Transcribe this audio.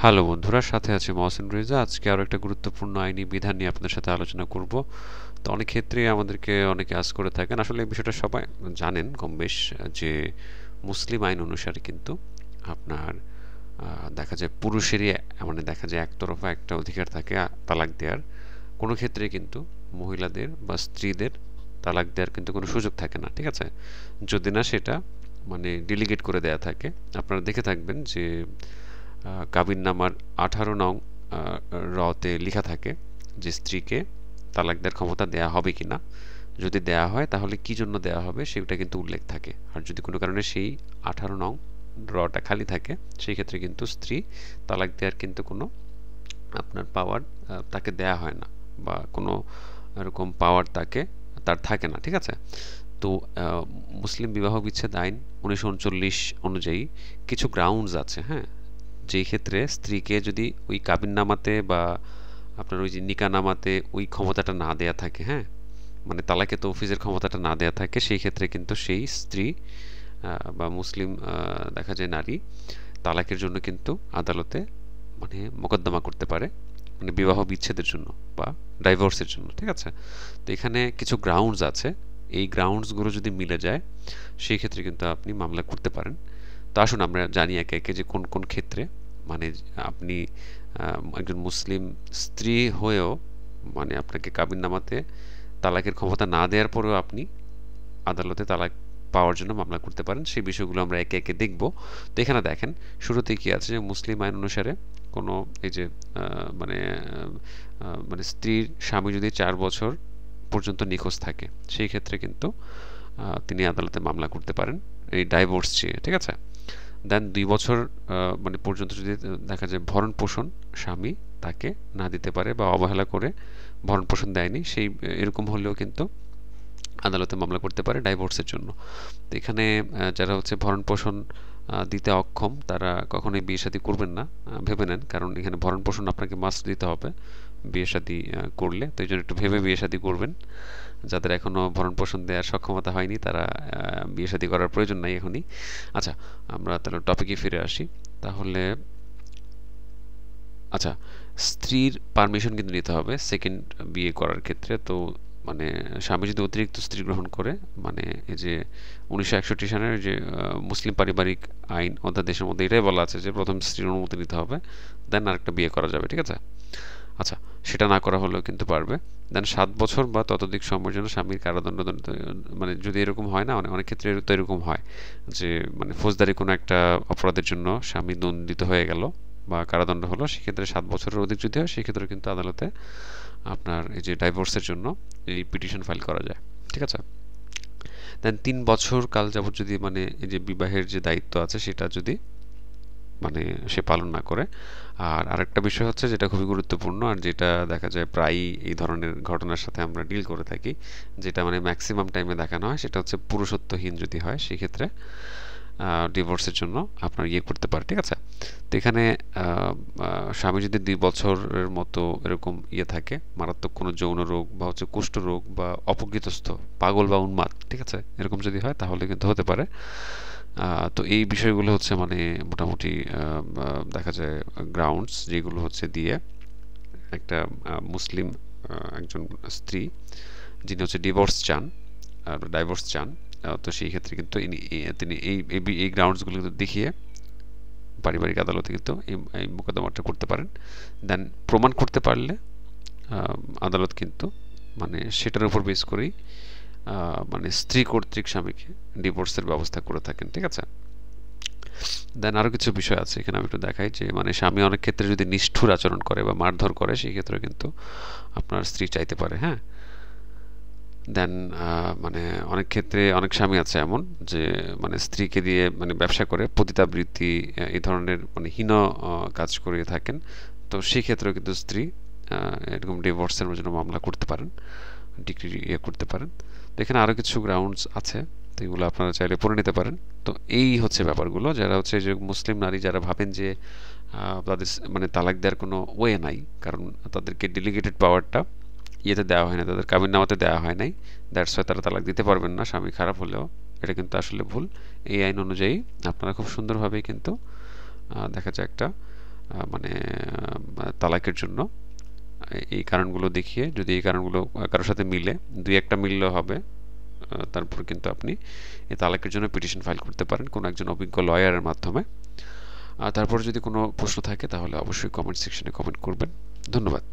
Hello বন্ধুরা, সাথে আছে মহসিন রেজা। আজকে আরও একটা গুরুত্বপূর্ণ আইনি বিধান নিয়ে আপনাদের সাথে আলোচনা করব। তো অনেক ক্ষেত্রে আমাদেরকে অনেকে আস করে থাকেন, আসলে এই বিষয়টা সবাই জানেন কম বেশ, যে মুসলিম আইন অনুসারে কিন্তু আপনার দেখা যায় পুরুষেরই মানে দেখা যায় একতরফা একটা অধিকার থাকে তালাক দেওয়ার। কোনো ক্ষেত্রে কিন্তু মহিলাদের বা স্ত্রীদের তালাক দেওয়ার কিন্তু কোনো সুযোগ থাকে না, ঠিক আছে, যদি না সেটা মানে ডেলিগেট করে দেয়া থাকে। আপনারা দেখে থাকবেন যে কাবিননামার 18 নং রতে লেখা থাকে যে স্ত্রীকে তালাক দেওয়ার ক্ষমতা দেয়া হবে কিনা। যদি দেয়া হয় তাহলে কি জন্য দেয়া হবে সেটা কিন্তু উল্লেখ থাকে। আর যদি কোনো কারণে সেই 18 নং রটা খালি থাকে, সেই ক্ষেত্রে কিন্তু স্ত্রী তালাক দেওয়ার কিন্তু কোনো আপনার পাওয়ার তাকে দেয়া হয় না, বা কোনো এরকম পাওয়ার তার থাকে না, ঠিক আছে। তো মুসলিম বিবাহ বিচ্ছেদ আইন 1939 অনুযায়ী কিছু গ্রাউন্ডস আছে, হ্যাঁ, যেই ক্ষেত্রে স্ত্রীকে যদি ওই কাবিননামাতে বা আপনার ওই যে নিকাহনামাতে ওই ক্ষমতাটা না দেয়া থাকে, হ্যাঁ, মানে তালাকে তৌফিজের ক্ষমতাটা না দেয়া থাকে, সেই ক্ষেত্রে কিন্তু সেই স্ত্রী বা মুসলিম দেখা যায় নারী তালাকের জন্য কিন্তু আদালতে মানে মোকদ্দমা করতে পারে, মানে বিবাহ বিচ্ছেদের জন্য বা ডাইভোর্সের জন্য, ঠিক আছে। তো এখানে কিছু গ্রাউন্ডস আছে, এই গ্রাউন্ডসগুলো যদি মিলে যায় সেই ক্ষেত্রে কিন্তু আপনি মামলা করতে পারেন। তো আসুন আমরা জানি একে একে যে কোন কোন ক্ষেত্রে মানে আপনি একজন মুসলিম স্ত্রী হয়েও মানে আপনাকে কাবিননামাতে তালাকের ক্ষমতা না দেওয়ার পরেও আপনি আদালতে তালাক পাওয়ার জন্য মামলা করতে পারেন। সেই বিষয়গুলো আমরা একে একে দেখব। তো এখানে দেখেন শুরুতেই কি আছে, যে মুসলিম আইন অনুসারে কোনো এই যে মানে মানে স্ত্রীর স্বামী যদি 4 বছর পর্যন্ত নিখোঁজ থাকে, সেই ক্ষেত্রে কিন্তু তিনি আদালতে মামলা করতে পারেন এই ডাইভোর্স চেয়ে, ঠিক আছে। দেন 2 বছর মানে পর্যন্ত যদি দেখা যায় ভরণ পোষণ স্বামী তাকে না দিতে পারে বা অবহেলা করে ভরণ পোষণ দেয়নি, সেই এরকম হলেও কিন্তু আদালতে মামলা করতে পারে ডাইভোর্সের জন্য। তো এখানে যারা হচ্ছে ভরণ পোষণ দিতে অক্ষম তারা কখনোই বিয়ে শাদী করবেন না, ভেবে নেন, কারণ এখানে ভরণ পোষণ আপনাকে মাস্ট দিতে হবে বিয়ে শাদী করলে। তো এই জন্য একটু ভেবে বিয়ে শাদী করবেন। যাদের এখনো ভরণ পোষণ দেওয়ার সক্ষমতা হয়নি তারা বিয়ে শাদী করার প্রয়োজন নাই এখনই। আচ্ছা, আমরা তাহলে টপিকে ফিরে আসি। তাহলে আচ্ছা, স্ত্রীর পারমিশন কিন্তু নিতে হবে সেকেন্ড বিয়ে করার ক্ষেত্রে। তো মানে স্বামী যদি অতিরিক্ত স্ত্রী গ্রহণ করে, মানে এই যে 1961 সালের যে মুসলিম পারিবারিক আইন অধ্যাদেশের মধ্যে এটাই বলা আছে যে প্রথম স্ত্রীর অনুমতি নিতে হবে, দেন আরেকটা বিয়ে করা যাবে, ঠিক আছে। আচ্ছা, সেটা না করা হলেও কিন্তু পারবে। দেন 7 বছর বা ততোধিক সময়ের জন্য স্বামীর কারাদণ্ড মানে যদি এরকম হয় না, অনেক ক্ষেত্রে তো এরকম হয় যে মানে ফৌজদারি কোনো একটা অপরাধের জন্য স্বামী দণ্ডিত হয়ে গেল বা কারাদণ্ড হলো, সেক্ষেত্রে 7 বছরের অধিক যদি হয় সেক্ষেত্রে কিন্তু আদালতে আপনার এই যে ডাইভোর্সের জন্য এই পিটিশন ফাইল করা যায়, ঠিক আছে। দেন 3 বছর কাল যাবত যদি মানে এই যে বিবাহের যে দায়িত্ব আছে সেটা যদি মানে সে পালন না করে। আর আরেকটা বিষয় হচ্ছে যেটা খুবই গুরুত্বপূর্ণ, আর যেটা দেখা যায় প্রায়ই এই ধরনের ঘটনার সাথে আমরা ডিল করে থাকি, যেটা মানে ম্যাক্সিমাম টাইমে দেখানো হয়, সেটা হচ্ছে পুরুষত্বহীন যদি হয় সেক্ষেত্রে ডিভোর্সের জন্য আপনার ইয়ে করতে পারে, ঠিক আছে। তো এখানে স্বামী যদি 2 বছরের মতো এরকম ইয়ে থাকে, মারাত্মক কোনো যৌন রোগ বা হচ্ছে কুষ্ঠ রোগ বা অপকৃতস্থ পাগল বা উন্মাদ, ঠিক আছে, এরকম যদি হয় তাহলে কিন্তু হতে পারে। তো এই বিষয়গুলো হচ্ছে মানে মোটামুটি দেখা যায় গ্রাউন্ডস যেগুলো হচ্ছে দিয়ে একটা মুসলিম একজন স্ত্রী যিনি হচ্ছে ডিভোর্স চান আর ডাইভোর্স চান, তো সেই ক্ষেত্রে কিন্তু তিনি এই গ্রাউন্ডসগুলো কিন্তু দেখিয়ে পারিবারিক আদালতে কিন্তু এই মোকদ্দমাটা করতে পারেন। দেন প্রমাণ করতে পারলে আদালত কিন্তু মানে সেটার উপর বেস করেই মানে স্ত্রী কর্তৃক স্বামীকে ডিভোর্সের ব্যবস্থা করে থাকেন, ঠিক আছে। দেন আরও কিছু বিষয় আছে এখানে আমি একটু দেখাই, যে মানে স্বামী অনেক ক্ষেত্রে যদি নিষ্ঠুর আচরণ করে বা মারধর করে সেই ক্ষেত্রে কিন্তু আপনার স্ত্রী চাইতে পারে, হ্যাঁ। দেন মানে অনেক ক্ষেত্রে অনেক স্বামী আছে এমন যে মানে স্ত্রীকে দিয়ে মানে ব্যবসা করে পতিতাবৃত্তি এই ধরনের মানে হীন কাজ করে থাকেন। তো সেই ক্ষেত্রেও কিন্তু স্ত্রী এরকম ডিভোর্সের জন্য মামলা করতে পারেন, ডিগ্রি ইয়ে করতে পারেন। তো এখানে আরও কিছু গ্রাউন্ডস আছে, তো এগুলো আপনারা চাইলে পড়ে নিতে পারেন। তো এই হচ্ছে ব্যাপারগুলো, যারা হচ্ছে যে মুসলিম নারী যারা ভাবেন যে তাদের মানে তালাক দেওয়ার কোনো ওয়ে নাই, কারণ তাদেরকে ডেলিগেটেড পাওয়ারটা ইয়েতে দেওয়া হয় না, তাদের কাবিননামাতে দেওয়া হয় নাই, দ্যাটস ওয়াই তারা তালাক দিতে পারবেন না স্বামী খারাপ হলেও, এটা কিন্তু আসলে ভুল। এই আইন অনুযায়ী আপনারা খুব সুন্দরভাবেই কিন্তু দেখা যায় একটা মানে তালাকের জন্য এই কারণগুলো দেখিয়ে, যদি এই কারণগুলো কারোর সাথে মিলে, দুই একটা মিললেও হবে, তারপর কিন্তু আপনি এই তালাকের জন্য পিটিশন ফাইল করতে পারেন কোনো একজন অভিজ্ঞ লয়ারের মাধ্যমে। তারপর যদি কোনো প্রশ্ন থাকে তাহলে অবশ্যই কমেন্ট সেকশনে কমেন্ট করবেন। ধন্যবাদ।